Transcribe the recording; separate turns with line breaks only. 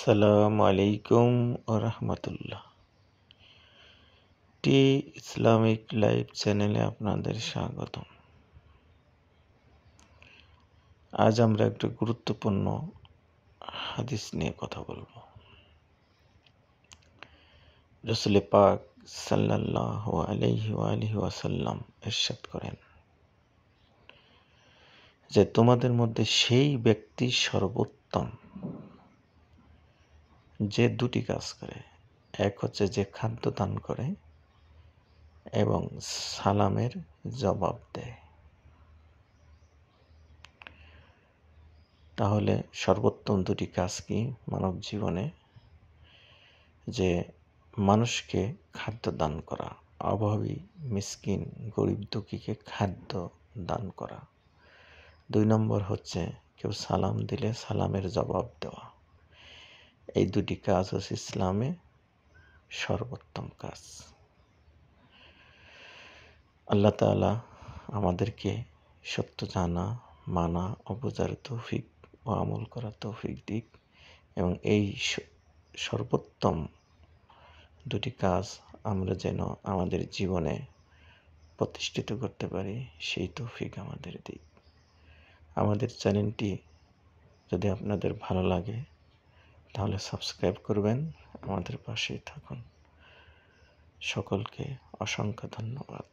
আসসালামু আলাইকুম রাহমাতুল্লাহ। টি ইসলামিক লাইভ চ্যানেলে আপনাদের স্বাগতম। আজ আমরা একটা গুরুত্বপূর্ণ হাদিস নিয়ে কথা বলবো। রাসূল পাক সাল্লাল্লাহু আলাইহি ওয়াসাল্লাম ইরশাদ করেন যে তোমাদের মধ্যে সেই ব্যক্তি সর্বোত্তম যে দুটি কাজ করে, এক হচ্ছে যে খাদ্য দান করে এবং সালামের জবাব দেয়। তাহলে সর্বোত্তম দুটি কাজ কি মানব জীবনে? যে মানুষকে খাদ্য দান করা, অভাবী মিসকিন গরিব দুঃখীকে খাদ্য দান করা। 2 নম্বর হচ্ছে কেউ সালাম দিলে সালামের জবাব দেওয়া। এই দুটি কাজ হচ্ছে ইসলামে সর্বোত্তম কাজ। আল্লাহ তাআলা আমাদেরকে সত্য জানা, মানা ও বোঝার তৌফিক ও আমল করার তৌফিক দিক এবং এই সর্বোত্তম দুটি কাজ আমরা যেন আমাদের জীবনে প্রতিষ্ঠিত করতে পারি, সেই তৌফিক আমাদের দিক। আমাদের চ্যানেলটি যদি আপনাদের ভালো লাগে তাহলে সাবস্ক্রাইব করবেন, আমাদের পাশেই থাকুন। সকলকে অসংখ্য ধন্যবাদ।